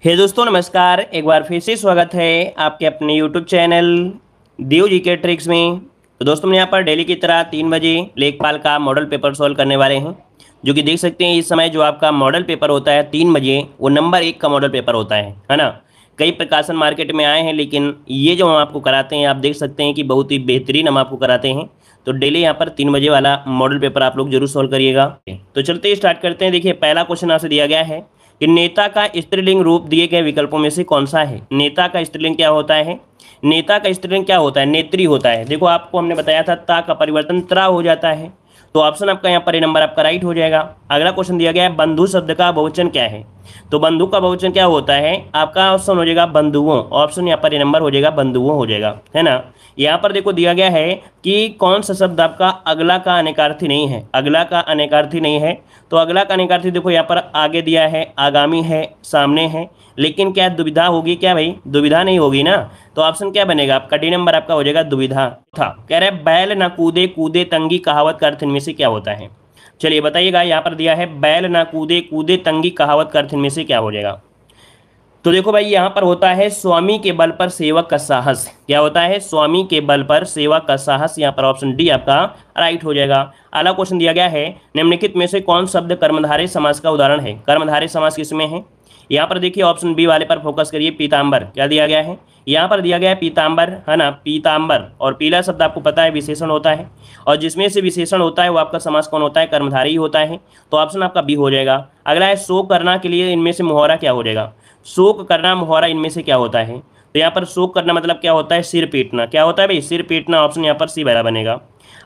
हे दोस्तों नमस्कार। एक बार फिर से स्वागत है आपके अपने यूट्यूब चैनल देव जी के ट्रिक्स में। तो दोस्तों हम यहाँ पर डेली की तरह 3 बजे लेखपाल का मॉडल पेपर सॉल्व करने वाले हैं, जो कि देख सकते हैं इस समय जो आपका मॉडल पेपर होता है 3 बजे वो नंबर 1 का मॉडल पेपर होता है ना। कई प्रकाशन मार्केट में आए हैं, लेकिन ये जो हम आपको कराते हैं आप देख सकते हैं कि बहुत ही बेहतरीन हम आपको कराते हैं। तो डेली यहाँ पर 3 बजे वाला मॉडल पेपर आप लोग जरूर सॉल्व करिएगा। तो चलते ही स्टार्ट करते हैं। देखिए पहला क्वेश्चन आपसे दिया गया है कि नेता का स्त्रीलिंग रूप दिए गए विकल्पों में से कौन सा है। नेता का स्त्रीलिंग क्या होता है? नेता का स्त्रीलिंग क्या होता है? नेत्री होता है। देखो आपको हमने बताया था ता का परिवर्तन त्रा हो जाता है, तो ऑप्शन आपका यहाँ पर ये नंबर आपका राइट हो जाएगा। अगला क्वेश्चन दिया गया है बंधु शब्द का बहुवचन क्या है। तो बंधु का बहुवचन क्या होता है? आपका ऑप्शन हो जाएगा बंधुओं। ऑप्शन यहाँ पर ये नंबर हो जाएगा बंधुओं हो जाएगा, है ना। यहाँ पर देखो दिया गया है कि कौन सा शब्द आपका अगला का अनेकार्थी नहीं है। अगला का अनेकार्थी नहीं है, तो अगला का अनेकार्थी देखो यहाँ पर आगे दिया है, आगामी है, सामने है, लेकिन क्या दुविधा होगी? क्या भाई दुविधा नहीं होगी ना। तो ऑप्शन क्या बनेगा आपका? डी नंबर आपका हो जाएगा दुविधा था। कह रहे बैल ना कूदे कूदे तंगी कहावत का अर्थ इनमें से क्या होता है? चलिए बताइएगा। यहाँ पर दिया है बैल ना कूदे कूदे तंगी कहावत का अर्थ इनमें से क्या हो जाएगा? तो देखो भाई यहाँ पर होता है स्वामी के बल पर सेवक का साहस। क्या होता है? स्वामी के बल पर सेवक का साहस। यहाँ पर ऑप्शन डी आपका राइट हो जाएगा। अगला क्वेश्चन दिया गया है निम्नलिखित में से कौन शब्द कर्मधारय समास का उदाहरण है। कर्मधारय समास किसमें है? यहाँ पर देखिए ऑप्शन बी वाले पर फोकस करिए। पीताम्बर क्या दिया गया है? यहाँ पर दिया गया है पीताम्बर, है ना, पीताम्बर। और पीला शब्द आपको पता है विशेषण होता है, और जिसमें से विशेषण होता है वो आपका समास कौन होता है? कर्मधारय ही होता है। तो ऑप्शन आपका बी हो जाएगा। अगला है शोक करना के लिए इनमें से मुहावरा क्या हो जाएगा? शोक करना मुहावरा इनमें से क्या होता है? तो यहाँ पर शोक करना मतलब क्या होता है? सिर पीटना। क्या होता है भाई? सिर पीटना। ऑप्शन यहाँ पर सी वाला बनेगा।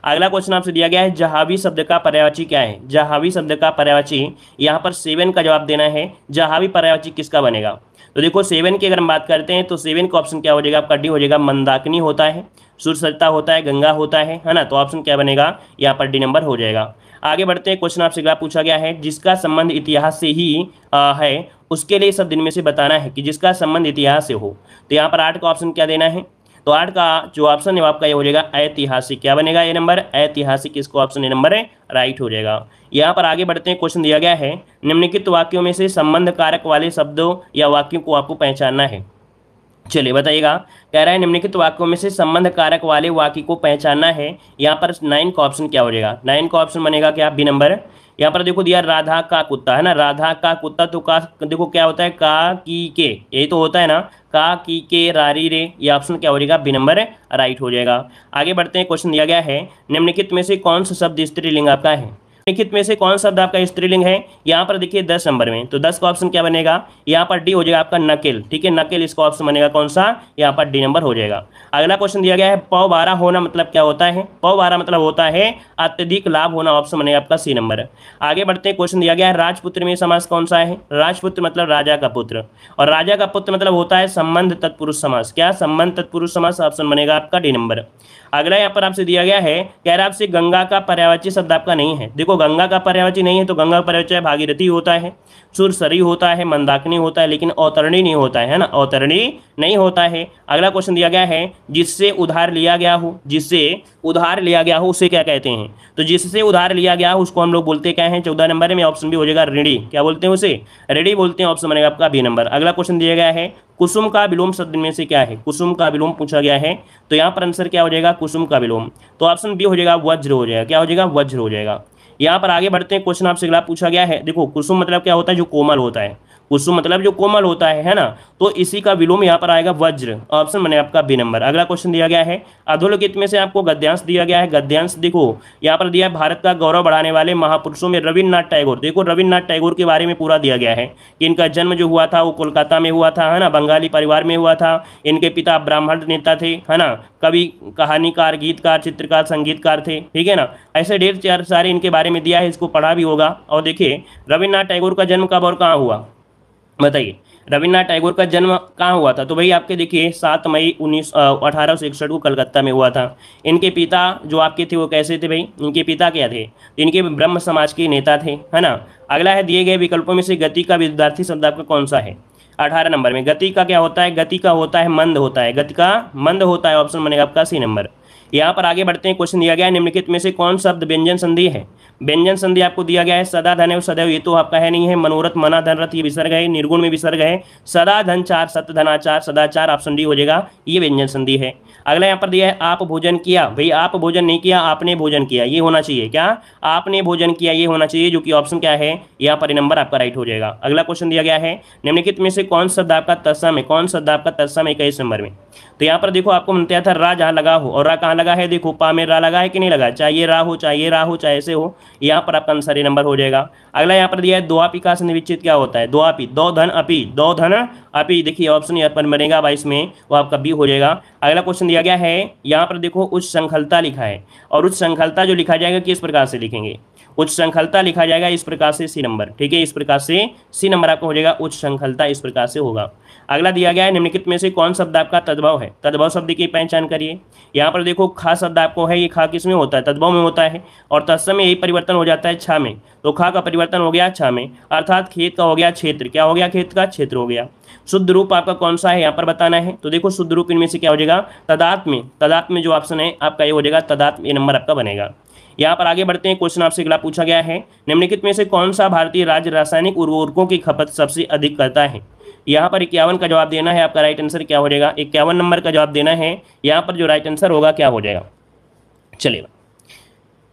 अगला क्वेश्चन आपसे दिया गया है जहावी शब्द का पर्यायवाची क्या है। जहावी शब्द का पर्यायवाची यहाँ पर 7 का जवाब देना है। जहावी पर्यायवाची किसका बनेगा? तो देखो 7 की अगर हम बात करते हैं तो 7 का ऑप्शन क्या हो जाएगा आपका? डी हो जाएगा। मंदाकिनी होता है, सुरसरिता होता है, गंगा होता है ना। तो ऑप्शन क्या बनेगा? यहाँ पर डी नंबर हो जाएगा। आगे बढ़ते हैं। क्वेश्चन आपसे अगला पूछा गया है जिसका संबंध इतिहास से ही है उसके लिए शब्द इनमें से बताना है कि जिसका संबंध इतिहास से हो। तो यहाँ पर 8 का ऑप्शन क्या देना है? तो 8 का जो ऑप्शन है आपका ये हो जाएगा ऐतिहासिक। क्या बनेगा ये नंबर? ऐतिहासिक। इसको ऑप्शन ए नंबर है राइट हो जाएगा। यहाँ पर आगे बढ़ते हैं। क्वेश्चन दिया गया है निम्नलिखित वाक्यों में से संबंध कारक वाले शब्दों या वाक्यों को आपको पहचानना है। चलिए बताइएगा। कह रहा है निम्नलिखित वाक्यों में से संबंध कारक वाले वाक्य को पहचानना है। यहाँ पर 9 का ऑप्शन क्या हो जाएगा? 9 का ऑप्शन बनेगा क्या? B number. यहाँ पर देखो दिया राधा का कुत्ता, है ना। राधा का कुत्ता, तो का देखो क्या होता है? का की के, यही तो होता है ना। का की के रारी रे, ये ऑप्शन क्या हो जाएगा? बी नंबर राइट हो जाएगा। आगे बढ़ते हैं। क्वेश्चन दिया गया है निम्नलिखित में से कौन सा शब्द स्त्रीलिंग आपका है। निम्नलिखित में से कौन शब्द आपका स्त्रीलिंग है? यहाँ पर देखिए 10 नंबर में, तो 10 का ऑप्शन क्या बनेगा? यहाँ पर डी हो जाएगा आपका नकेल। ठीक है, नकेल इसका ऑप्शन बनेगा कौन सा? यहाँ पर डी नंबर हो जाएगा। अगला क्वेश्चन दिया गया है पौ बारह होना मतलब क्या होता है? पौ बारह मतलब होता है अत्यधिक लाभ होना। ऑप्शन बनेगा आपका सी नंबर। आगे बढ़ते हैं। क्वेश्चन दिया गया है राजपुत्र में समास कौन सा है? राजपुत्र मतलब राजा का पुत्र, और राजा का पुत्र मतलब होता है संबंध तत्पुरुष समास। क्या? संबंध तत्पुरुष समास। ऑप्शन बनेगा आपका डी नंबर। अगला यहाँ पर आपसे दिया गया है, कह रहा है आपसे गंगा का पर्यायवाची शब्द आपका नहीं है। देखो गंगा का पर्यायवाची नहीं है, तो गंगा का पर्यायवाची भागीरथी होता है, सुरसरी होता है, मंदाकिनी होता है, लेकिन अवतरणी नहीं होता है ना। अवतरणी नहीं होता है। अगला क्वेश्चन दिया गया है जिससे उधार लिया गया हो, जिससे उधार लिया गया हो उसे क्या कहते हैं? तो जिससे उधार लिया गया हो उसको हम लोग बोलते क्या हैं? 14 नंबर में ऑप्शन भी हो जाएगा ऋणी। क्या बोलते हैं उसे? ऋणी बोलते हैं। ऑप्शन बनेगा आपका बी नंबर। अगला क्वेश्चन दिया गया है कुसुम का विलोम शब्द में से क्या है? कुसुम का विलोम पूछा गया है, तो यहाँ पर आंसर क्या हो जाएगा? कुसुम का विलोम। तो ऑप्शन बी हो जाएगा वज्र हो जाएगा। क्या हो जाएगा? वज्र हो जाएगा। यहाँ पर आगे बढ़ते हैं। क्वेश्चन आपसे अगला पूछा गया है, देखो कुसुम मतलब क्या होता है? जो कोमल होता है। कुसुम मतलब जो कोमल होता है ना। तो इसी का विलोम यहाँ पर आएगा वज्र। ऑप्शन बने आपका बी नंबर। अगला क्वेश्चन दिया गया है अधोलिखित में से आपको गद्यांश दिया गया है। गद्यांश देखो यहाँ पर दिया है भारत का गौरव बढ़ाने वाले महापुरुषों में रविन्द्रनाथ टैगोर। देखो रविन्द्रनाथ टैगोर के बारे में पूरा दिया गया है कि इनका जन्म जो हुआ था वो कोलकाता में हुआ था, है ना, बंगाली परिवार में हुआ था। इनके पिता ब्राह्मण नेता थे, है ना, कवि, कहानीकार, गीतकार, चित्रकार, संगीतकार थे। ठीक है ना। ऐसे ढेर सारे इनके बारे में दिया है, इसको पढ़ा भी होगा। और देखिए रविन्द्रनाथ टैगोर का जन्म कब और कहाँ हुआ बताइए? रविन्द्रनाथ टैगोर का जन्म कहाँ हुआ था? तो भाई आपके देखिए 7 मई 1861 को कलकत्ता में हुआ था। इनके पिता जो आपके थे वो कैसे थे भाई? इनके पिता क्या थे? इनके ब्रह्म समाज के नेता थे, है ना। अगला है दिए गए विकल्पों में से गति का विद्यार्थी शब्द आपका कौन सा है? 18 नंबर में गति का क्या होता है? गति का होता है मंद होता है। गति का मंद होता है। ऑप्शन बनेगा आपका सी नंबर। यहाँ पर आगे बढ़ते हैं, क्वेश्चन दिया गया है निम्नलिखित में से कौन शब्द व्यंजन संधि है। व्यंजन संधि आपको दिया गया है सदा धन एवं सदैव, ये तो आपका है नहीं है। मनोरथ मना धन रथ ये विसर्ग है, निर्गुण में विसर्ग है। सदा धन चार सत्य धनाचार सदाचार, ऑप्शन डी हो जाएगा, ये व्यंजन संधि है। अगला यहाँ पर दिया है आप भोजन किया, भाई आप भोजन नहीं किया आपने भोजन किया, ये होना चाहिए क्या, आपने भोजन किया ये होना चाहिए, जो कि ऑप्शन क्या है यहाँ पर नंबर आपका राइट हो जाएगा। अगला क्वेश्चन दिया गया है निम्नलिखित में से कौन शब्द आपका तत्सम है, कौन शब्द आपका तत्सम है 21 नंबर में। तो यहाँ पर देखो आपको बताया था रा जहाँ लगा हो, और रा कहाँ लगा है, देखो पा में रा लगा है कि नहीं लगा, चाहे ये रा हो चाहे ये रा हो चाहे ऐसे हो, यहाँ पर आपका आंसर नंबर हो जाएगा। अगला यहाँ पर दिया है द्वापी का संधिविच्छेद क्या होता है, द्वापी दो धन अपी, दो धन अपी, देखिए ऑप्शन यहाँ पर बनेगा 22 में, वो आपका बी हो जाएगा। अगला क्वेश्चन दिया गया है यहाँ पर देखो उच्च श्रृंखलता लिखा है, और उच्च श्रृंखलता जो लिखा जाएगा किस प्रकार से लिखेंगे, उच्च श्रृंखलता लिखा जाएगा इस प्रकार से सी नंबर, ठीक है, इस प्रकार से सी नंबर आपका हो जाएगा, उच्च श्रृंखलता इस प्रकार से होगा। अगला दिया गया है निम्नलिखित में से कौन शब्द आपका तद्भव है, तद्भव शब्द की पहचान करिए। यहाँ पर देखो खा शब्द आपको है, ये खा किस में होता है, तद्भव में होता है, और तत्सम में यही परिवर्तन हो जाता है छा में, तो खा का परिवर्तन हो गया छा में, अर्थात खेत का हो गया क्षेत्र, क्या हो गया खेत का क्षेत्र हो गया। शुद्ध रूप आपका कौन सा है यहाँ पर बताना है, तो देखो शुद्ध रूप इनमें से क्या हो जाएगा, तदात्म में जो ऑप्शन है आपका ये हो जाएगा तदात्म, ये नंबर आपका बनेगा। यहाँ पर आगे बढ़ते हैं, क्वेश्चन आपसे अगला पूछा गया है निम्नलिखित में से कौन सा भारतीय राज्य रासायनिक उर्वरकों की खपत सबसे अधिक करता है। यहाँ पर 51 का जवाब देना है, आपका राइट आंसर क्या हो जाएगा, 51 नंबर का जवाब देना है। यहाँ पर जो राइट आंसर होगा क्या हो जाएगा, चलिएगा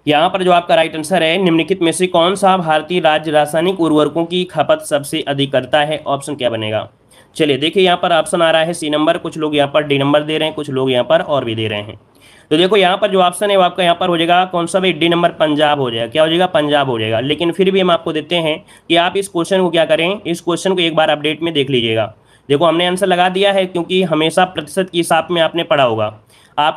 यहाँ पर जो आपका राइट आंसर है निम्नलिखित में से कौन सा भारतीय राज्य रासायनिक उर्वरकों की खपत सबसे अधिक करता है, ऑप्शन क्या बनेगा। चलिए देखिए यहाँ पर ऑप्शन आ रहा है सी नंबर, कुछ लोग यहाँ पर डी नंबर दे रहे हैं, कुछ लोग यहाँ पर और भी दे रहे हैं। तो देखो यहाँ पर जो ऑप्शन है वो आपका यहाँ पर हो जाएगा कौन सा भाई, डी नंबर पंजाब हो जाएगा, क्या हो जाएगा पंजाब हो जाएगा। लेकिन फिर भी हम आपको देते हैं कि आप इस क्वेश्चन को क्या करें, इस क्वेश्चन को एक बार अपडेट में देख लीजिएगा। देखो हमने आंसर लगा दिया है, क्योंकि हमेशा प्रतिशत के हिसाब में आपने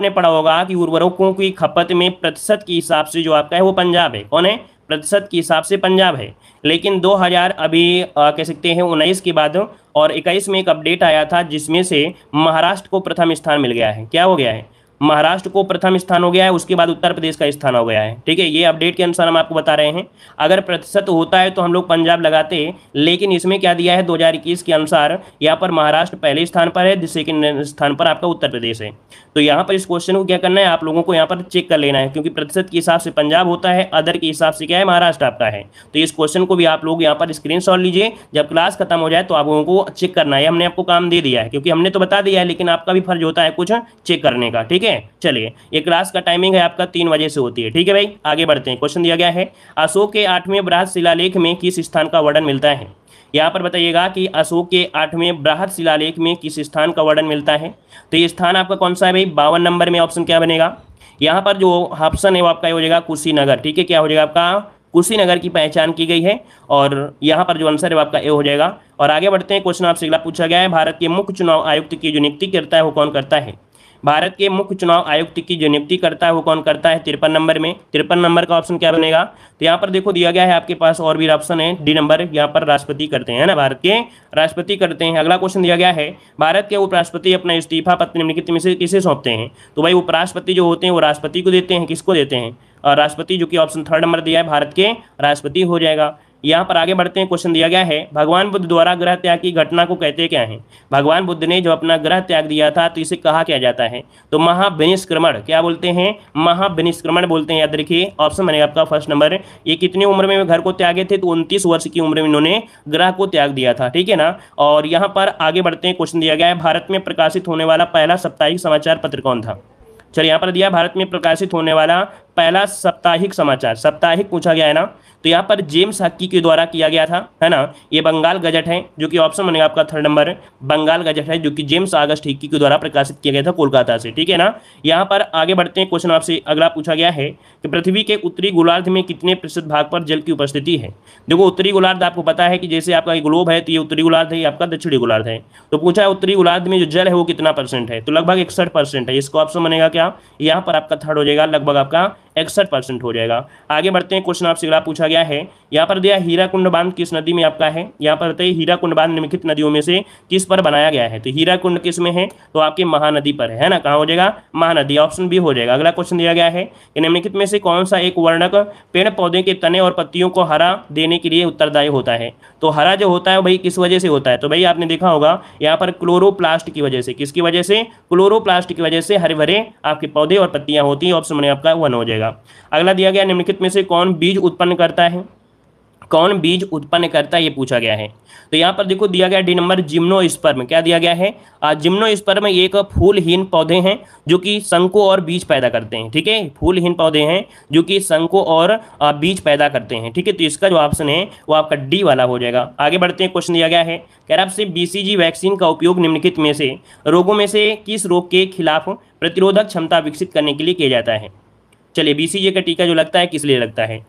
पढ़ा होगा कि उर्वरकों की खपत में प्रतिशत के हिसाब से जो आपका है वो पंजाब है, कौन है, प्रतिशत के हिसाब से पंजाब है। लेकिन 2000 अभी कह सकते हैं 19 के बाद और 21 में एक अपडेट आया था, जिसमें से महाराष्ट्र को प्रथम स्थान मिल गया है, क्या हो गया है, महाराष्ट्र को प्रथम स्थान हो गया है, उसके बाद उत्तर प्रदेश का स्थान हो गया है, ठीक है, ये अपडेट के अनुसार हम आपको बता रहे हैं। अगर प्रतिशत होता है तो हम लोग पंजाब लगाते, लेकिन इसमें क्या दिया है 2021 के अनुसार यहाँ पर महाराष्ट्र पहले स्थान पर है, सेकंड स्थान पर आपका उत्तर प्रदेश है। तो यहाँ पर इस क्वेश्चन को क्या करना है, आप लोगों को यहाँ पर चेक कर लेना है, क्योंकि प्रतिशत के हिसाब से पंजाब होता है, अदर के हिसाब से क्या है महाराष्ट्र आपका है। तो इस क्वेश्चन को भी आप लोग यहाँ पर स्क्रीनशॉट लीजिए, जब क्लास खत्म हो जाए तो आप लोगों को चेक करना है। हमने आपको काम दे दिया है, क्योंकि हमने तो बता दिया है, लेकिन आपका भी फर्ज होता है कुछ चेक करने का, ठीक है। चलिए ये क्लास का टाइमिंग है आपका 3 बजे से होती है, ठीक है भाई। आगे बढ़ते हैं, क्वेश्चन दिया गया है अशोक के 8वें बृहद शिलालेख में किस स्थान का वर्णन मिलता है। यहाँ पर बताइएगा कि अशोक के 8वें बृहद शिलालेख में किस स्थान का वर्णन मिलता है। तो ये स्थान आपका कौन सा है भाई, 52 नंबर में ऑप्शन क्या बनेगा। यहाँ पर जो ऑप्शन है वो आपका हो जाएगा कुशीनगर, ठीक है, क्या हो जाएगा आपका कुशीनगर की पहचान की गई है, और यहाँ पर जो आंसर है वो आपका ए हो जाएगा। और आगे बढ़ते हैं, क्वेश्चन आपसे अगला पूछा गया है भारत के मुख्य चुनाव आयुक्त की जो नियुक्ति करता है वो कौन करता है। भारत के मुख्य चुनाव आयुक्त की जो नियुक्ति करता है वो कौन करता है, 53 नंबर में। 53 नंबर का ऑप्शन क्या बनेगा, तो यहाँ पर देखो दिया गया है आपके पास और भी ऑप्शन है, डी नंबर, यहाँ पर राष्ट्रपति करते हैं ना, भारत के राष्ट्रपति करते हैं। अगला क्वेश्चन दिया गया है भारत के उपराष्ट्रपति अपना इस्तीफा पत्र निम्नलिखित में से किसे सौंपते हैं। तो भाई उपराष्ट्रपति जो होते हैं वो राष्ट्रपति को देते हैं, किसको देते हैं, और राष्ट्रपति, जो कि ऑप्शन 3 नंबर दिया है, भारत के राष्ट्रपति हो जाएगा। यहाँ पर आगे बढ़ते हैं, क्वेश्चन दिया गया है भगवान बुद्ध द्वारा ग्रह त्याग की घटना को कहते क्या है। भगवान बुद्ध ने जो अपना ग्रह त्याग दिया था तो इसे कहा क्या जाता है, तो महाविनिष्क्रमण, क्या बोलते हैं, महाविनिष्क्रमण बोलते हैं, याद रखिए। ऑप्शन बनेगा आपका 1 नंबर। ये कितनी उम्र में घर को त्यागे थे, तो 29 वर्ष की उम्र में इन्होंने ग्रह को त्याग दिया था, ठीक है ना। और यहाँ पर आगे बढ़ते हैं, क्वेश्चन दिया गया है भारत में प्रकाशित होने वाला पहला साप्ताहिक समाचार पत्र कौन था। चलिए यहाँ पर दिया भारत में प्रकाशित होने वाला पहला साप्ताहिक समाचार, साप्ताहिक पूछा गया है ना, तो यहाँ पर जेम्स हक्की के द्वारा किया गया था, है ना। ये बंगाल गजट है, जो कि ऑप्शन बनेगा आपका 3 नंबर, बंगाल गजट है, जो कि जेम्स ऑगस्ट हिक्की के द्वारा प्रकाशित किया गया था कोलकाता से, ठीक है ना। यहाँ पर आगे बढ़ते हैं, क्वेश्चन आपसे अगला पूछा गया है कि पृथ्वी के उत्तरी गोलार्ध में कितने प्रतिशत भाग पर जल की उपस्थिति है। देखो उत्तरी गोलार्ध आपको पता है कि जैसे आपका ग्लोब है तो ये उत्तरी गोलार्ध है, ये आपका दक्षिणी गोलार्ध है। तो पूछा है उत्तरी गोलार्ध में जो जल है वो कितना % है, तो लगभग 61% है। इसका ऑप्शन बनेगा क्या, यहाँ पर आपका 3rd हो जाएगा, लगभग आपका 61% हो जाएगा। आगे बढ़ते हैं, क्वेश्चन आपसे अगला पूछा गया है, यहाँ पर दिया हीराकुंड बांध किस नदी में आपका है। यहाँ पर बताइए हीराकुंड बांध निम्नलिखित नदियों में से किस पर बनाया गया है। तो हीराकुंड किस में है, तो आपके महानदी पर है ना, कहाँ हो जाएगा, महानदी, ऑप्शन बी हो जाएगा। अगला क्वेश्चन दिया गया है कि निम्नलिखित में से कौन सा एक वर्णक पेड़ पौधे के तने और पत्तियों को हरा देने के लिए उत्तरदायी होता है। तो हरा जो होता है भाई किस वजह से होता है, तो भाई आपने देखा होगा यहाँ पर क्लोरोप्लास्ट की वजह से, किसकी वजह से, क्लोरोप्लास्ट की वजह से हरे भरे आपके पौधे और पत्तियां होती हैं। ऑप्शन में आपका 1 हो जाएगा। अगला दिया गया निम्नलिखित में से कौन बीज उत्पन्न करता है, कौन बीज उत्पन्न करता है, ये पूछा गया है। तो यहाँ पर देखो दिया गया डी नंबर जिम्नोस्पर्म, क्या दिया गया है, जिम्नोस्पर्म एक फूलहीन पौधे हैं जो कि शंकु और बीज पैदा करते हैं। ठीक है, फूलहीन पौधे हैं जो कि शंकु और बीज पैदा करते हैं। ठीक है, तो इसका जो ऑप्शन है वो आपका डी वाला हो जाएगा। आगे बढ़ते हैं, क्वेश्चन दिया गया है, कह रहा आपसे BCG वैक्सीन का उपयोग निम्नलिखित में से रोगों में से किस रोग के खिलाफ प्रतिरोधक क्षमता विकसित करने के लिए किया जाता है। चलिए BCG का टीका जो लगता है किस लिए लगता है,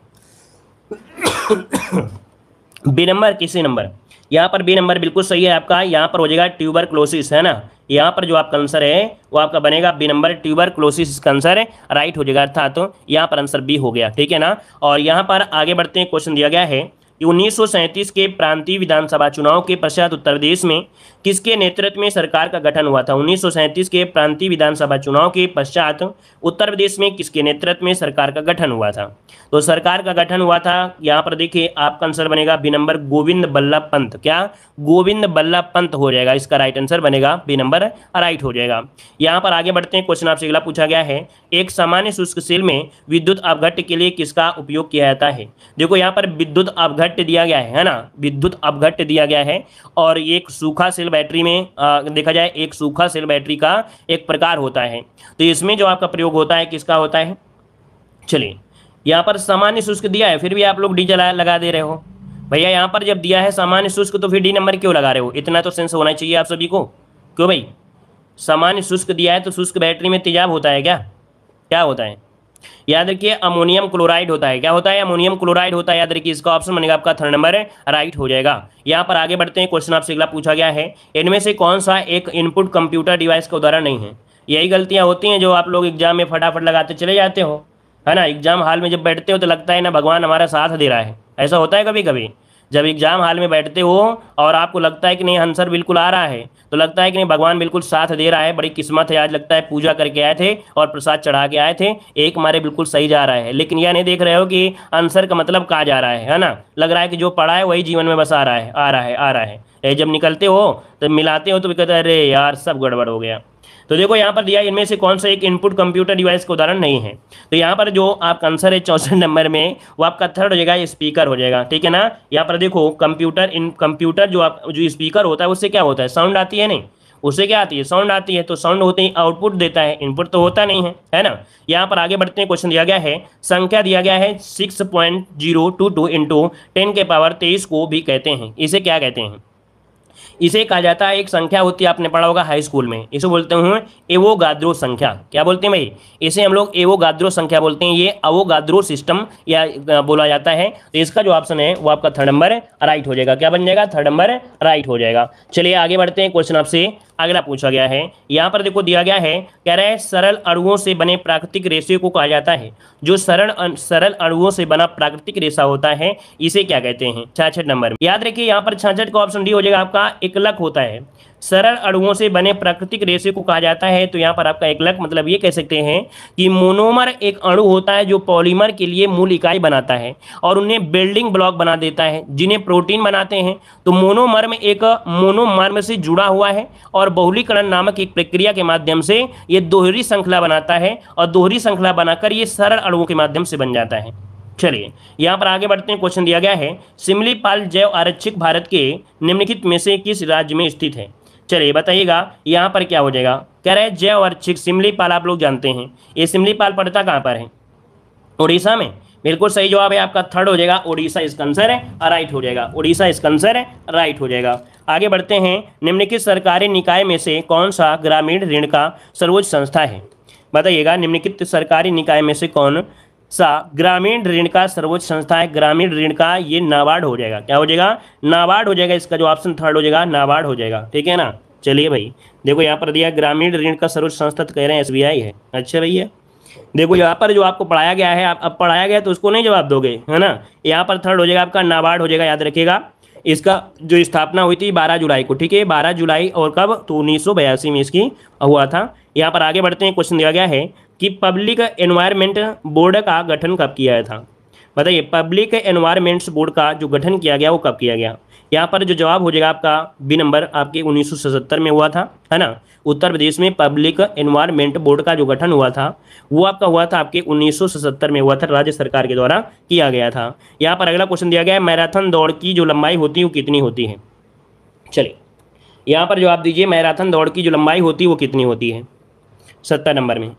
बी नंबर, किसी नंबर, यहाँ पर बी नंबर बिल्कुल सही है आपका। यहाँ पर हो जाएगा ट्यूबरक्लोसिस, है ना, यहाँ पर जो आपका आंसर है वो आपका बनेगा बी नंबर, ट्यूबरक्लोसिस का आंसर राइट हो जाएगा, अर्थात तो यहाँ पर आंसर बी हो गया। ठीक है ना। और यहाँ पर आगे बढ़ते हैं, क्वेश्चन दिया गया है कि 1937 के प्रांतीय विधानसभा चुनाव के पश्चात उत्तर प्रदेश में किसके नेतृत्व में सरकार का गठन हुआ था। 1937 के प्रांतीय विधानसभा चुनाव के पश्चात उत्तर प्रदेश में किसके नेतृत्व में सरकार का गठन हुआ था। तो सरकार का गठन हुआ था, यहाँ पर देखिए आपका आंसर बनेगा बी नंबर, गोविंद बल्लभ पंत। क्या, गोविंद बल्लभ पंत हो जाएगा, इसका राइट आंसर बनेगा बी नंबर, राइट हो जाएगा। यहाँ पर आगे बढ़ते हैं, क्वेश्चन आपसे अगला पूछा गया है, एक सामान्य शुष्क सेल में विद्युत अपघट्य के लिए किसका उपयोग किया जाता है। देखो यहाँ पर विद्युत अपघट्य दिया गया है ना, विद्युत अपघट्य दिया गया है। और एक सूखा सेल बैटरी में देखा जाए, एक सूखा सेल बैटरी का एक प्रकार होता है। तो इसमें जो आपका प्रयोग होता है किसका होता है। चलिए यहाँ पर सामान्य शुष्क दिया है, फिर भी आप लोग डी लगा दे रहे हो भैया। यहाँ पर जब दिया है सामान्य शुष्क तो फिर डी नंबर क्यों लगा रहे हो, इतना तो सेंस होना चाहिए आप सभी को। क्यों भाई, सामान्य शुष्क दिया है तो शुष्क बैटरी में तेजाब होता है क्या, क्या होता है, याद रखिए अमोनियम क्लोराइड होता है। क्या होता है, अमोनियम क्लोराइड होता है, याद रखिए। इसका ऑप्शन बनेगा आपका 3 नंबर राइट हो जाएगा। यहाँ पर आगे बढ़ते हैं, क्वेश्चन आपसे अगला पूछा गया है, इनमें से कौन सा एक इनपुट कंप्यूटर डिवाइस का उदाहरण नहीं है। यही गलतियां होती हैं जो आप लोग एग्जाम में फटाफट लगाते चले जाते हो, है ना। एग्जाम हॉल में जब बैठते हो तो लगता है ना भगवान हमारा साथ दे रहा है, ऐसा होता है कभी कभी। जब एग्जाम हॉल में बैठते हो और आपको लगता है कि नहीं आंसर बिल्कुल आ रहा है, तो लगता है कि नहीं भगवान बिल्कुल साथ दे रहा है, बड़ी किस्मत है, आज लगता है पूजा करके आए थे और प्रसाद चढ़ा के आए थे, एक हमारे बिल्कुल सही जा रहा है। लेकिन यह नहीं देख रहे हो कि आंसर का मतलब कहाँ जा रहा है ना। लग रहा है कि जो पढ़ा है वही जीवन में बस आ रहा है, आ रहा है, आ रहा है। जब निकलते हो तो मिलाते हो तो भी कहते हैं अरे यार सब गड़बड़ हो गया। तो देखो यहाँ पर दिया इनमें से कौन सा एक इनपुट कंप्यूटर डिवाइस का उदाहरण नहीं है। तो यहाँ पर जो आपका आंसर है 64 नंबर में वो आपका थर्ड हो जाएगा, स्पीकर हो जाएगा। ठीक है ना। यहाँ पर देखो कंप्यूटर जो स्पीकर होता है उससे क्या होता है, साउंड आती है, नहीं उससे क्या आती है, साउंड आती है। तो साउंड होते ही आउटपुट देता है, इनपुट तो होता नहीं है ना। यहाँ पर आगे बढ़ते हैं, क्वेश्चन दिया गया है, संख्या दिया गया है 6.022 इंटू 10 के पावर 23 को भी कहते हैं, इसे क्या कहते हैं। इसे कहा जाता है, एक संख्या होती है, आपने पढ़ा होगा हाई स्कूल में, इसे बोलते हैं एवोगाद्रो संख्या। क्या बोलते हैं भाई, इसे हम लोग एवोगाद्रो संख्या बोलते हैं। ये अवोगाद्रो सिस्टम या बोला जाता है। तो इसका जो ऑप्शन है वो आपका 3 नंबर राइट हो जाएगा। क्या बन जाएगा, 3 नंबर राइट हो जाएगा। चलिए आगे बढ़ते हैं, क्वेश्चन आपसे अगला पूछा गया है। यहाँ पर देखो दिया गया है, कह रहा है सरल अणुओं से बने प्राकृतिक रेशे को कहा जाता है। जो सरल अणुओं से बना प्राकृतिक रेशा होता है इसे क्या कहते हैं। 66 नंबर में याद रखिए, यहाँ पर 66 का ऑप्शन डी हो जाएगा आपका, एकलक होता है। सरल अणुओं से बने प्राकृतिक रेशे को कहा जाता है। तो यहाँ पर आपका एकलक मतलब ये कह सकते हैं कि मोनोमर एक अणु होता है जो पॉलीमर के लिए मूल इकाई बनाता है और उन्हें बिल्डिंग ब्लॉक बना देता है जिन्हें प्रोटीन बनाते हैं। तो मोनोमर में एक मोनोमर से जुड़ा हुआ है और बहुलीकरण नामक एक प्रक्रिया के माध्यम से ये दोहरी श्रृंखला बनाता है और दोहरी श्रृंखला बनाकर ये सरल अणुओं के माध्यम से बन जाता है। चलिए यहाँ पर आगे बढ़ते हैं, क्वेश्चन दिया गया है, सिमलीपाल जैव आरक्षित भारत के निम्नलिखित में से किस राज्य में स्थित है। चलिए बताइएगा यहाँ पर क्या हो जाएगा। कह रहे हैं जैव आरक्षित सिमलीपाल, आप लोग जानते हैं ये सिमलीपाल पड़ता कहाँ पर है, उड़ीसा में। बिल्कुल सही जवाब है आपका, थर्ड हो जाएगा, उड़ीसा इसका आंसर है, राइट हो जाएगा। उड़ीसा इसका आंसर है, राइट हो जाएगा। आगे बढ़ते हैं, निम्नलिखित सरकारी निकाय में से कौन सा ग्रामीण ऋण का सर्वोच्च संस्था है। बताइएगा निम्नलिखित सरकारी निकाय में से कौन सा ग्रामीण ऋण का सर्वोच्च संस्था है। ग्रामीण ऋण का ये नाबार्ड हो जाएगा। क्या हो जाएगा, नाबार्ड हो जाएगा। इसका जो ऑप्शन थर्ड हो जाएगा, नाबार्ड हो जाएगा। ठीक है ना। चलिए भाई देखो यहाँ पर दिया ग्रामीण ऋण का सर्वोच्च संस्था, तो कह रहे हैं SBI है। अच्छा भैया देखो यहाँ पर जो आपको पढ़ाया गया है, आप अब पढ़ाया गया तो उसको नहीं जवाब दोगे, है ना। यहाँ पर थर्ड हो जाएगा आपका नाबार्ड हो जाएगा, याद रखिएगा। इसका जो स्थापना हुई थी 12 जुलाई को, ठीक है, 12 जुलाई, और कब, तो 1982 में इसकी हुआ था। यहाँ पर आगे बढ़ते हैं, क्वेश्चन दिया गया है कि पब्लिक एनवायरमेंट बोर्ड का गठन कब किया गया था। बताइए, पब्लिक एनवायरमेंट्स बोर्ड का जो गठन किया गया वो कब किया गया। यहाँ पर जो जवाब हो जाएगा आपका बी नंबर, आपके 1977 में हुआ था, है ना। उत्तर प्रदेश में पब्लिक एनवायरमेंट बोर्ड का जो गठन हुआ था वो आपका हुआ था आपके 1977 में हुआ था, राज्य सरकार के द्वारा किया गया था। यहाँ पर अगला क्वेश्चन दिया गया है, मैराथन दौड़ की जो लंबाई होती है वो कितनी होती है। चलिए यहाँ पर जवाब दीजिए, मैराथन दौड़ की जो लंबाई होती है वो कितनी होती है 70 नंबर में।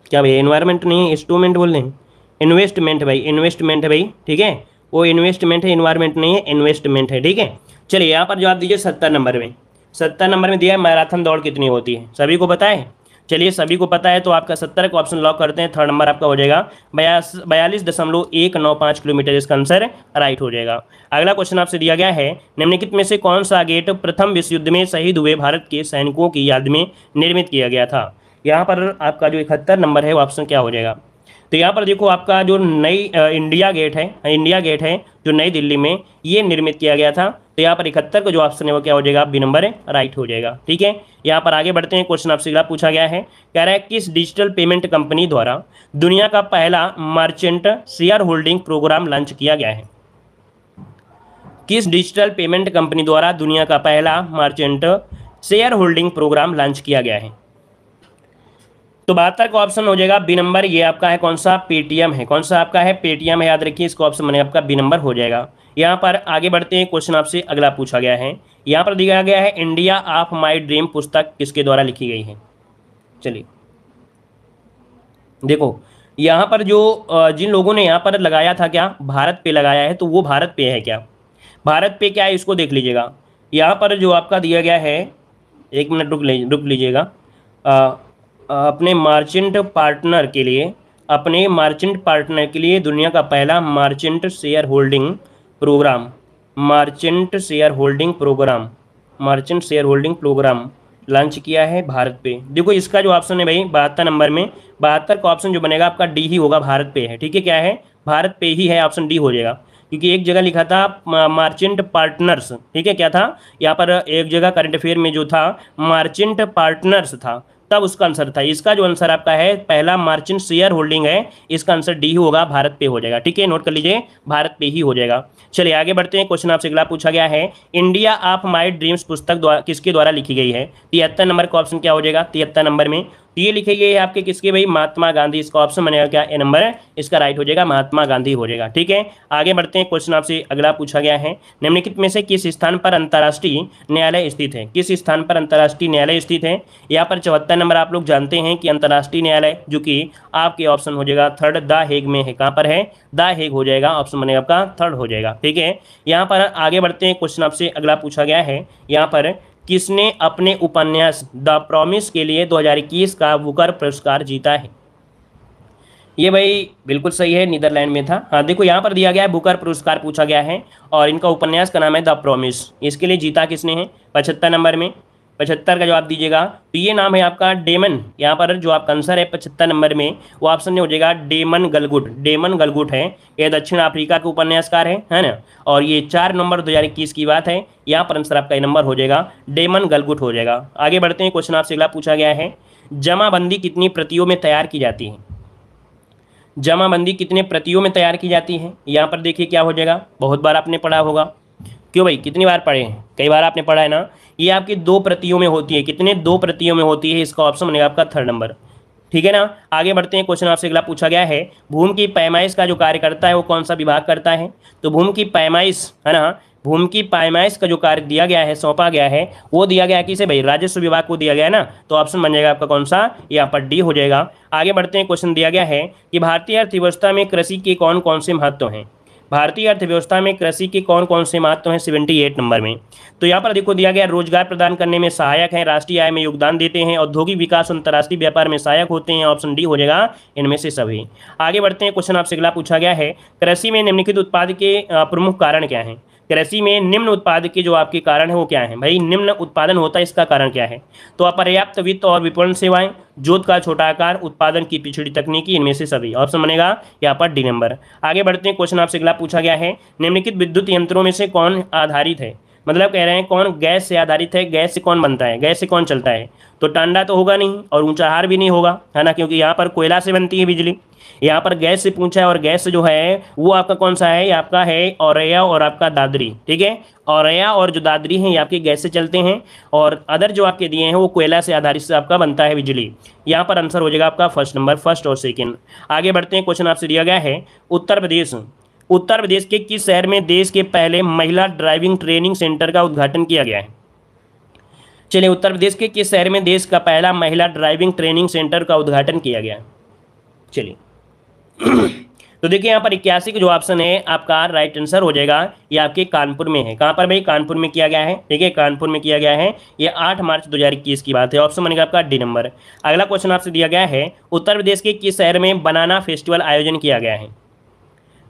क्या भाई, एनवायरमेंट नहीं है, इंस्ट्रूमेंट बोल रहे हैं, इन्वेस्टमेंट भाई, इन्वेस्टमेंट है भाई, ठीक है, वो इन्वेस्टमेंट है, इन्वायरमेंट नहीं है, इन्वेस्टमेंट है, ठीक है। चलिए यहाँ पर जवाब दीजिए 70 नंबर में। 70 नंबर में दिया है मैराथन दौड़ कितनी होती है, सभी को पता है। चलिए सभी को पता है तो आपका 70 का ऑप्शन लॉक करते हैं। थर्ड नंबर आपका हो जाएगा 42.195 किलोमीटर, इसका आंसर राइट हो जाएगा। अगला क्वेश्चन आपसे दिया गया है, निम्नलिखित में से कौन सा गेट प्रथम विश्व युद्ध में शहीद हुए भारत के सैनिकों की याद में निर्मित किया गया था। यहाँ पर आपका जो 71 नंबर है वो ऑप्शन क्या हो जाएगा। तो यहाँ पर देखो आपका जो नई इंडिया गेट है जो नई दिल्ली में ये निर्मित किया गया था। तो यहाँ पर 71 का जो ऑप्शन है वो क्या हो जाएगा, बी नंबर राइट हो जाएगा, ठीक है। यहाँ पर आगे बढ़ते हैं, क्वेश्चन आपसे अगला पूछा गया है, कह रहा है किस डिजिटल पेमेंट कंपनी द्वारा दुनिया का पहला merchant share holding programme launch किया गया है। किस डिजिटल पेमेंट कंपनी द्वारा दुनिया का पहला merchant share holding programme launch किया गया है। तो 72 का ऑप्शन हो जाएगा बी नंबर, ये आपका है कौन सा, पेटीएम है, कौन सा आपका है, पेटीएम है, याद रखिए, इसका ऑप्शन बनेगा आपका बी नंबर हो जाएगा। यहाँ पर आगे बढ़ते हैं, क्वेश्चन आपसे अगला पूछा गया है, यहाँ पर दिया गया है इंडिया ऑफ माई ड्रीम पुस्तक किसके द्वारा लिखी गई है। चलिए देखो यहाँ पर जो जिन लोगों ने यहाँ पर लगाया था क्या, भारत पे लगाया है, तो वो भारत पे है क्या, भारत पे क्या है इसको देख लीजिएगा। यहाँ पर जो आपका दिया गया है, एक मिनट रुक लीजिएगा, अपने मार्चेंट पार्टनर के लिए दुनिया का पहला merchant share holding programme launch किया है भारत पे। देखो इसका जो ऑप्शन है भाई 72 नंबर में, 72 का ऑप्शन जो बनेगा आपका डी ही होगा, भारत पे है, ठीक है, क्या है, भारत पे ही है, ऑप्शन डी हो जाएगा। क्योंकि एक जगह लिखा था मार्चेंट पार्टनर्स, ठीक है, क्या था यहाँ पर एक जगह करंट अफेयर में जो था मार्चेंट पार्टनर्स था, तब उसका आंसर था। इसका जो आंसर आपका है पहला मार्चेंट शेयर होल्डिंग है, इसका आंसर डी ही होगा, भारत पे हो जाएगा, ठीक है, नोट कर लीजिए, भारत पे ही हो जाएगा। चलिए आगे बढ़ते हैं, क्वेश्चन आपसे अगला पूछा गया है, इंडिया ऑफ माई ड्रीम्स पुस्तक किसके द्वारा लिखी गई है। 73 नंबर का ऑप्शन क्या हो जाएगा, 73 नंबर में तो ये लिखी गई है आपके किसके भाई, महात्मा गांधी, इसका ऑप्शन बनेगा क्या, ए नंबर है, इसका राइट हो जाएगा, महात्मा गांधी हो जाएगा, ठीक है। आगे बढ़ते हैं, क्वेश्चन आपसे अगला पूछा गया है, निम्नलिखित में से किस स्थान पर अंतर्राष्ट्रीय न्यायालय स्थित है, किस स्थान पर अंतर्राष्ट्रीय न्यायालय स्थित है। यहाँ पर 74 नंबर आप लोग जानते हैं कि अंतर्राष्ट्रीय न्यायालय जो कि आपके ऑप्शन हो जाएगा थर्ड, द हेग में है, कहाँ पर है, द हेग हो जाएगा, ऑप्शन बनेगा आपका थर्ड हो जाएगा, ठीक है। यहाँ पर आगे बढ़ते हैं, क्वेश्चन आपसे अगला पूछा गया है, यहाँ पर किसने अपने उपन्यास द प्रॉमिस के लिए 2021 का बुकर पुरस्कार जीता है। ये भाई बिल्कुल सही है, नीदरलैंड में था। हाँ देखो यहाँ पर दिया गया है बुकर पुरस्कार पूछा गया है और इनका उपन्यास का नाम है द प्रॉमिस। इसके लिए जीता किसने है, 75 नंबर में, 75 का जवाब दीजिएगा। तो ये नाम है आपका डेमन, यहाँ पर जो आपका आंसर है 75 नंबर में वो ऑप्शन हो जाएगा डेमन गलगुट। डेमन गलगुट है, ये दक्षिण अफ्रीका के उपन्यासकार है ना, और ये 4 नवंबर 2021 की बात है। यहाँ पर आंसर आपका नंबर हो जाएगा डेमन गलगुट हो जाएगा। आगे बढ़ते हैं, क्वेश्चन आपसे अगला पूछा गया है, जमाबंदी कितनी प्रतियों में तैयार की जाती है। जमाबंदी कितने प्रतियों में तैयार की जाती है। यहाँ पर देखिए क्या हो जाएगा, बहुत बार आपने पढ़ा होगा, क्यों भाई, कितनी बार पढ़े हैं, कई बार आपने पढ़ा है ना। ये आपकी 2 प्रतियों में होती है, कितने 2 प्रतियों में होती है, इसका ऑप्शन बनेगा आपका थर्ड नंबर, ठीक है ना। आगे बढ़ते हैं, क्वेश्चन आपसे अगला पूछा गया है, भूमि की पैमाइश का जो कार्य करता है वो कौन सा विभाग करता है। तो भूमि की पैमाइश है ना, भूमि की पैमाइश का जो कार्य दिया गया है, सौंपा गया है, वो दिया गया किसे भाई, राजस्व विभाग को दिया गया है ना। तो ऑप्शन बन जाएगा आपका कौन सा, यहाँ पर डी हो जाएगा। आगे बढ़ते हैं, क्वेश्चन दिया गया है कि भारतीय अर्थव्यवस्था में कृषि के कौन कौन से महत्व हैं। भारतीय अर्थव्यवस्था में कृषि के कौन कौन से महत्व हैं, 78 नंबर में। तो यहाँ पर देखो दिया गया, रोजगार प्रदान करने में सहायक है, राष्ट्रीय आय में योगदान देते हैं, औद्योगिक विकास और अंतर्राष्ट्रीय व्यापार में सहायक होते हैं, ऑप्शन डी हो जाएगा इनमें से सभी। आगे बढ़ते हैं, क्वेश्चन आपसे अगला पूछा गया है, कृषि में निम्नलिखित उत्पाद के प्रमुख कारण क्या हैं। कृषि में निम्न उत्पाद के जो आपके कारण है वो क्या है भाई, निम्न उत्पादन होता है, इसका कारण क्या है? तो अपर्याप्त वित्त और विपणन सेवाएं, जोत का छोटा आकार, उत्पादन की पिछड़ी तकनीकी, इनमें से सभी। ऑप्शन बनेगा यहाँ पर डी नंबर। आगे बढ़ते हैं, क्वेश्चन आपसे अगला पूछा गया है, निम्नलिखित विद्युत यंत्रों में से कौन आधारित है, मतलब कह रहे हैं कौन गैस से आधारित है, गैस से कौन बनता है, गैस से कौन चलता है? तो टांडा तो होगा नहीं और ऊंचाहार भी नहीं होगा, है ना, क्योंकि यहाँ पर कोयला से बनती है बिजली। यहाँ पर गैस से पूछा है और गैस जो है वो आपका कौन सा है, ये आपका है औरैया और आपका दादरी। ठीक है, औरैया और जो दादरी हैं ये आपके गैस से चलते हैं और अदर जो आपके दिए हैं वो कोयला से आधारित से आपका बनता है बिजली। यहाँ पर आंसर हो जाएगा आपका फर्स्ट नंबर, फर्स्ट और सेकेंड। आगे बढ़ते हैं, क्वेश्चन आपसे दिया गया है, उत्तर प्रदेश के किस शहर में देश के पहले महिला ड्राइविंग ट्रेनिंग सेंटर का उद्घाटन किया गया है? चलिए, उत्तर प्रदेश के किस शहर में देश का पहला महिला ड्राइविंग ट्रेनिंग सेंटर का उद्घाटन किया गया है? चलिए तो देखिए यहाँ पर 81 का जो ऑप्शन है आपका राइट आंसर हो जाएगा, ये आपके कानपुर में है। कहाँ पर भाई? कानपुर में किया गया है। ठीक है, कानपुर में किया गया है, ये 8 मार्च 2021 की बात है। ऑप्शन बनेगा आपका डी नंबर। अगला क्वेश्चन आपसे दिया गया है, उत्तर प्रदेश के किस शहर में बनाना फेस्टिवल आयोजन किया गया है?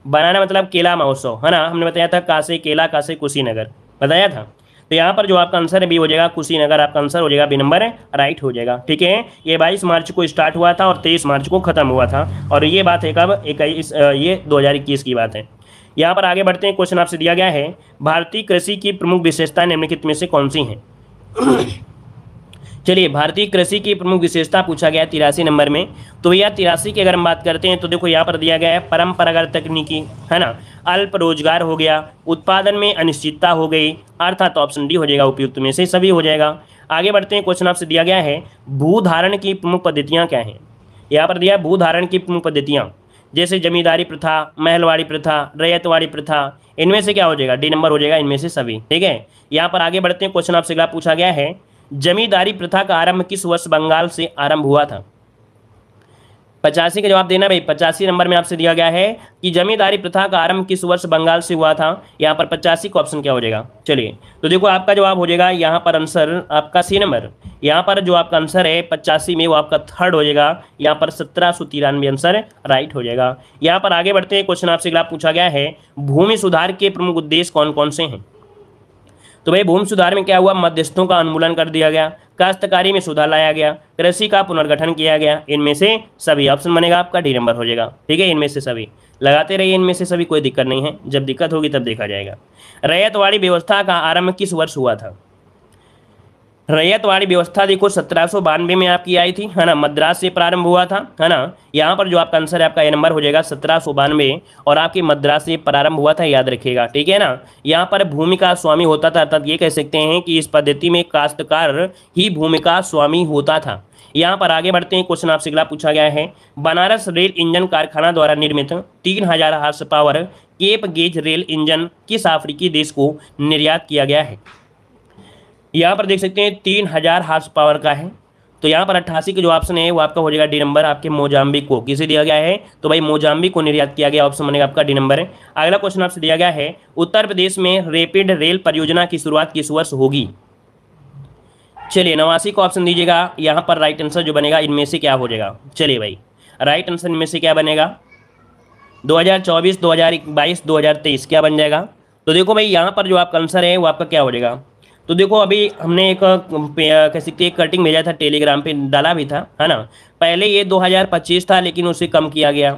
बनाना मतलब केला महोत्सव, है ना, हमने बताया था कासे केला, कासे कुशीनगर बताया था। तो यहाँ पर जो आपका आंसर है बी हो जाएगा, कुशीनगर आपका आंसर हो जाएगा, बी नंबर राइट हो जाएगा। ठीक है, ये 22 मार्च को स्टार्ट हुआ था और 23 मार्च को खत्म हुआ था और ये बात है कब, 21 ये 2021 की बात है। यहाँ पर आगे बढ़ते हैं, क्वेश्चन आपसे दिया गया है, भारतीय कृषि की प्रमुख विशेषताएं निम्नलिखित में से कौन सी हैं? चलिए, भारतीय कृषि की प्रमुख विशेषता पूछा गया 83 नंबर में। तो भैया 83 की अगर हम बात करते हैं तो देखो यहाँ पर दिया गया है परंपरागत तकनीकी, है ना, अल्प रोजगार हो गया, उत्पादन में अनिश्चितता हो गई, अर्थात ऑप्शन डी हो जाएगा, उपयुक्त में से सभी हो जाएगा। आगे बढ़ते हैं, क्वेश्चन आपसे दिया गया है, भूधारण की प्रमुख पद्धतियाँ क्या हैं? यहाँ पर दिया भूधारण की प्रमुख पद्धतियाँ, जैसे जमींदारी प्रथा, महलवाड़ी प्रथा, रैयतवाड़ी प्रथा, इनमें से क्या हो जाएगा? डी नंबर हो जाएगा, इनमें से सभी। ठीक है, यहाँ पर आगे बढ़ते हैं, क्वेश्चन आपसे अगला पूछा गया है, जमींदारी प्रथा का आरंभ किस वर्ष बंगाल से आरंभ हुआ था? 85 का जवाब देना भाई। 85 नंबर में आपसे दिया गया है कि जमींदारी प्रथा का आरंभ किस वर्ष बंगाल से हुआ था। यहाँ पर 85 का ऑप्शन क्या हो जाएगा? चलिए, तो देखो आपका जवाब हो जाएगा यहाँ पर आंसर आपका सी नंबर। यहाँ पर जो आपका आंसर है 85 में वो आपका थर्ड हो जाएगा, यहाँ पर 1793 आंसर राइट हो जाएगा। यहाँ पर आगे बढ़ते हैं, क्वेश्चन आपसे अगला पूछा गया है, भूमि सुधार के प्रमुख उद्देश्य कौन कौन से हैं? तो भाई भूमि सुधार में क्या हुआ? मध्यस्थों का उन्मूलन कर दिया गया, काश्तकारी में सुधार लाया गया, कृषि का पुनर्गठन किया गया, इनमें से सभी। ऑप्शन बनेगा आपका डी नंबर हो जाएगा। ठीक है, इनमें से सभी लगाते रहिए, इनमें से सभी, कोई दिक्कत नहीं है, जब दिक्कत होगी तब देखा जाएगा। रैयतवाड़ी व्यवस्था का आरंभ किस वर्ष हुआ था? रैयतवाड़ी व्यवस्था देखो 1792 में आपकी आई थी, है ना, मद्रास से प्रारंभ हुआ था, है ना। यहाँ पर जो आपका आंसर है आपका ए नंबर हो जाएगा 1792 और आपके मद्रास से प्रारंभ हुआ था, याद रखिएगा। ठीक है ना, यहाँ पर भूमि का स्वामी होता था, अर्थात ये कह सकते हैं कि इस पद्धति में काश्तकार ही भूमि का स्वामी होता था। यहाँ पर आगे बढ़ते हैं, क्वेश्चन आपसे अगला पूछा गया है, बनारस रेल इंजन कारखाना द्वारा निर्मित 3000 horse power cape gauge rail engine किस अफ्रीकी देश को निर्यात किया गया है? यहाँ पर देख सकते हैं 3000 हार्स पावर का है। तो यहाँ पर 88 का जो ऑप्शन है वो आपका हो जाएगा डी नंबर, आपके मोजाम्बिक को। किसे दिया गया है? तो भाई मोजाम्बिक को निर्यात किया गया, ऑप्शन बनेगा आपका डी नंबर है। अगला क्वेश्चन आपसे दिया गया है, उत्तर प्रदेश में रैपिड रेल परियोजना की शुरुआत किस वर्ष होगी? चलिए 89 का ऑप्शन दीजिएगा, यहाँ पर राइट आंसर जो बनेगा इनमें से क्या हो जाएगा? चलिए भाई, राइट आंसर इनमें से क्या बनेगा? 2024, 2022, 2023 क्या बन जाएगा? तो देखो भाई यहाँ पर जो आपका आंसर है वो आपका क्या हो जाएगा? तो देखो अभी हमने एक कह सकते हैं कटिंग भेजा था, टेलीग्राम पे डाला भी था, है ना। पहले ये 2025 था लेकिन उसे कम किया गया,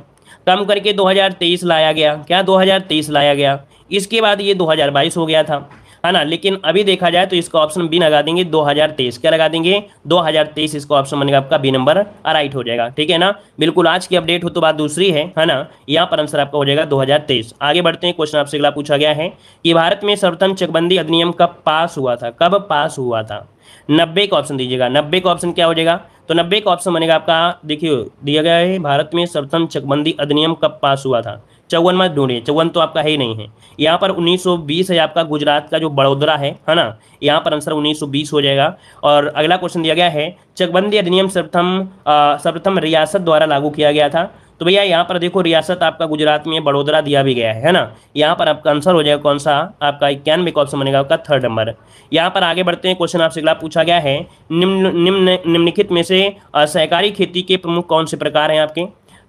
कम करके 2023 लाया गया। क्या 2023 लाया गया? इसके बाद ये 2022 हो गया था, है ना। लेकिन अभी देखा जाए तो इसका ऑप्शन बी लगा देंगे 2023। क्या लगा देंगे? 2023 इसका ऑप्शन बनेगा आपका बी नंबर राइट हो जाएगा। ठीक है ना, बिल्कुल आज की अपडेट हो तो बात दूसरी है ना। यहाँ पर आंसर आपका हो जाएगा 2023। आगे बढ़ते हैं, क्वेश्चन आपसे अगला पूछा गया है कि भारत में सर्वप्रथम चकबंदी अधिनियम कब पास हुआ था? कब पास हुआ था? 90 का ऑप्शन दीजिएगा। 90 का ऑप्शन क्या हो जाएगा? तो 90 का ऑप्शन बनेगा आपका, देखिए दिया गया है भारत में सर्वप्रथम चकबंदी अधिनियम कब पास हुआ था। 54 मत ढूंढिए, 54 तो आपका है ही नहीं है। यहाँ पर 1920 है आपका, गुजरात का जो बड़ोदरा है ना, यहाँ पर आंसर 1920 हो जाएगा। और अगला क्वेश्चन दिया गया है, चकबंदी अधिनियम सर्वप्रथम रियासत द्वारा लागू किया गया था। तो भैया यहाँ पर देखो रियासत आपका गुजरात में बड़ोदरा दिया भी गया है ना। यहाँ पर आपका आंसर हो जाएगा कौन सा? आपका 91 का ऑप्शन बनेगा आपका थर्ड नंबर। यहाँ पर आगे बढ़ते हैं, क्वेश्चन आपसे अगला पूछा गया है, निम्नलिखित में से सहकारी खेती के प्रमुख कौन से प्रकार हैं आपके?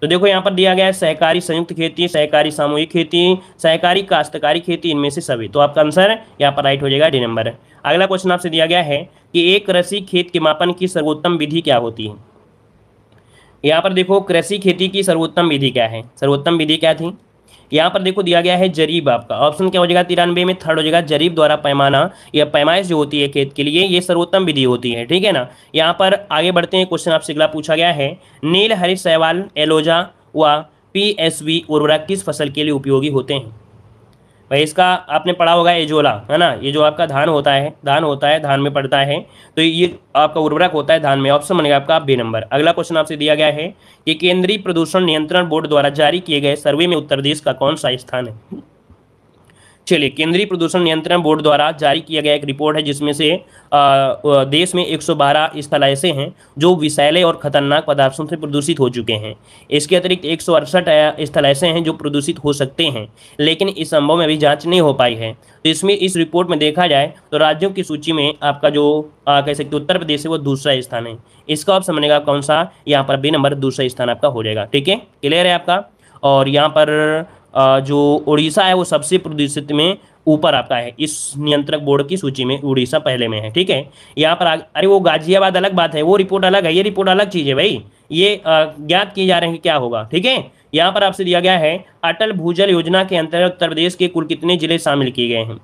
तो देखो यहाँ पर दिया गया है सहकारी संयुक्त खेती, सहकारी सामूहिक खेती, सहकारी काश्तकारी खेती, इनमें से सभी। तो आपका आंसर यहाँ पर राइट हो जाएगा डी नंबर। अगला क्वेश्चन आपसे दिया गया है कि एक कृषि खेत के मापन की सर्वोत्तम विधि क्या होती है। यहाँ पर देखो कृषि खेती की सर्वोत्तम विधि क्या है, सर्वोत्तम विधि क्या थी। यहाँ पर देखो दिया गया है जरीब। आपका ऑप्शन क्या हो जाएगा 93 में, थर्ड हो जाएगा जरीब द्वारा पैमाना या पैमाइश जो होती है खेत के लिए, ये सर्वोत्तम विधि होती है। ठीक है ना। यहाँ पर आगे बढ़ते हैं, क्वेश्चन आपसे अगला पूछा गया है नील हरित शैवाल, एलोजा व पीएसवी उर्वरक किस फसल के लिए उपयोगी होते हैं। भाई इसका आपने पढ़ा होगा एजोला, है ना। ये जो आपका धान होता है, धान में पड़ता है, तो ये आपका उर्वरक होता है धान में। ऑप्शन बनेगा आपका बी नंबर। अगला क्वेश्चन आपसे दिया गया है कि केंद्रीय प्रदूषण नियंत्रण बोर्ड द्वारा जारी किए गए सर्वे में उत्तर प्रदेश का कौन सा स्थान है। चलिए, केंद्रीय प्रदूषण नियंत्रण बोर्ड द्वारा जारी किया गया एक रिपोर्ट है जिसमें से देश में 112 स्थल ऐसे हैं जो विषैले और खतरनाक पदार्थों से प्रदूषित हो चुके हैं। इसके अतिरिक्त 168 स्थल ऐसे हैं जो प्रदूषित हो सकते हैं, लेकिन इस संभव में अभी जांच नहीं हो पाई है। तो इसमें इस रिपोर्ट में देखा जाए तो राज्यों की सूची में आपका जो कह सकते उत्तर प्रदेश है वो दूसरा स्थान है। इसका ऑप्शन बनेगा कौन सा, यहाँ पर बी नंबर दूसरा स्थान आपका हो जाएगा। ठीक है, क्लियर है आपका। और यहाँ पर जो उड़ीसा है वो सबसे प्रदूषित में ऊपर आपका है, इस नियंत्रक बोर्ड की सूची में उड़ीसा पहले में है। ठीक है, यहाँ पर अरे वो गाजियाबाद अलग बात है, वो रिपोर्ट अलग है, ये रिपोर्ट अलग चीज़ है भाई। ये ज्ञात किए जा रहे हैं कि क्या होगा। ठीक है, यहाँ पर आपसे दिया गया है अटल भूजल योजना के अंतर्गत उत्तर प्रदेश के कुल कितने जिले शामिल किए गए हैं।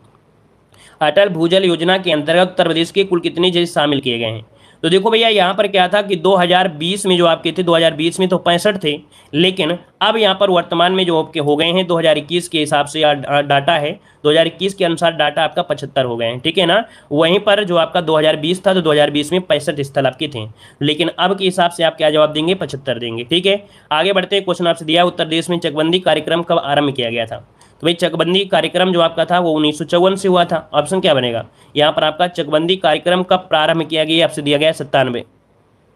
अटल भूजल योजना के अंतर्गत उत्तर प्रदेश के कुल कितने जिले शामिल किए गए हैं। तो देखो भैया यहाँ पर क्या था कि 2020 में जो आपके थे, 2020 में तो 65 थे, लेकिन अब यहाँ पर वर्तमान में जो आपके हो गए हैं 2021 के हिसाब से डाटा है, 2021 के अनुसार डाटा आपका 75 हो गए हैं। ठीक है ना। वहीं पर जो आपका 2020 था तो 2020 में 65 स्थल आपके थे, लेकिन अब के हिसाब से आप क्या जवाब देंगे, 75 देंगे। ठीक है, आगे बढ़ते हैं। क्वेश्चन आपसे दिया उत्तर प्रदेश में चकबंदी कार्यक्रम कब आरंभ किया गया था। तो भाई चकबंदी कार्यक्रम जो आपका था वो 1954 से हुआ था। ऑप्शन क्या बनेगा यहाँ पर आपका, चकबंदी कार्यक्रम कब प्रारंभ किया गया, आपसे दिया गया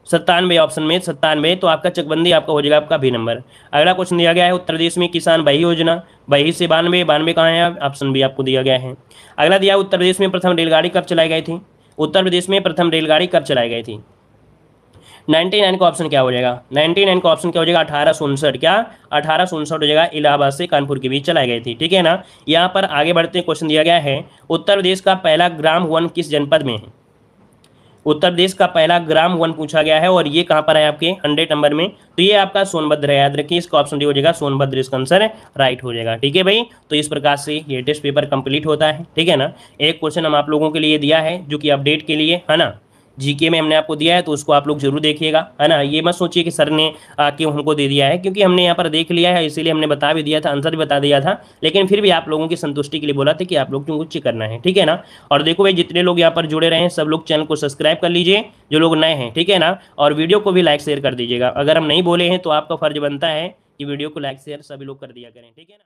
97 ऑप्शन में 97, तो आपका चकबंदी आपका हो जाएगा आपका बी नंबर। अगला क्वेश्चन दिया गया है उत्तर प्रदेश में किसान बही योजना, बही से 92 कहाँ है, ऑप्शन बी आपको दिया गया है। अगला दिया उत्तर प्रदेश में प्रथम रेलगाड़ी कब चलाई गई थी। उत्तर प्रदेश में प्रथम रेलगाड़ी कब चलाई गई थी। 99 का ऑप्शन क्या हो जाएगा, 99 का ऑप्शन क्या हो जाएगा 1859, क्या 1859 हो जाएगा, इलाहाबाद से कानपुर के बीच चलाई गई थी। ठीक है ना। यहाँ पर आगे बढ़ते क्वेश्चन दिया गया है उत्तर प्रदेश का पहला ग्राम वन किस जनपद में है। उत्तर प्रदेश का पहला ग्राम वन पूछा गया है और ये कहाँ पर है आपके 100 नंबर में, तो ये आपका सोनभद्र है। याद रखिए, इसका ऑप्शन डी हो जाएगा सोनभद्र, इसका आंसर राइट हो जाएगा। ठीक है भाई, तो इस प्रकार से ये टेस्ट पेपर कंप्लीट होता है। ठीक है ना। एक क्वेश्चन हम आप लोगों के लिए दिया है जो कि अपडेट के लिए है ना, जीके में हमने आपको दिया है, तो उसको आप लोग जरूर देखिएगा, है ना। ये मत सोचिए कि सर ने क्यों हमको दे दिया है, क्योंकि हमने यहाँ पर देख लिया है इसीलिए हमने बता भी दिया था, आंसर भी बता दिया था, लेकिन फिर भी आप लोगों की संतुष्टि के लिए बोला था कि आप लोग क्यों कुछ करना है। ठीक है ना। और देखो भाई जितने लोग यहाँ पर जुड़े रहे हैं सब लोग चैनल को सब्सक्राइब कर लीजिए, जो लोग नए हैं। ठीक है ना। और वीडियो को भी लाइक शेयर कर दीजिएगा। अगर हम नहीं बोले हैं तो आपका फर्ज बनता है कि वीडियो को लाइक शेयर सभी लोग कर दिया करें। ठीक है ना।